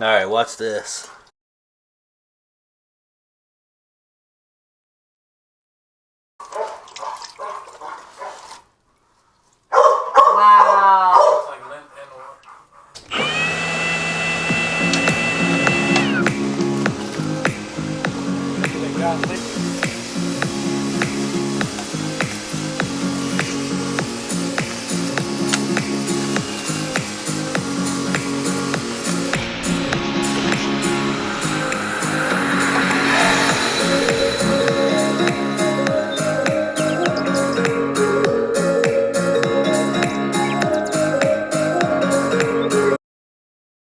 Alright, watch this. Wow. It's like lint and oil. They got lint.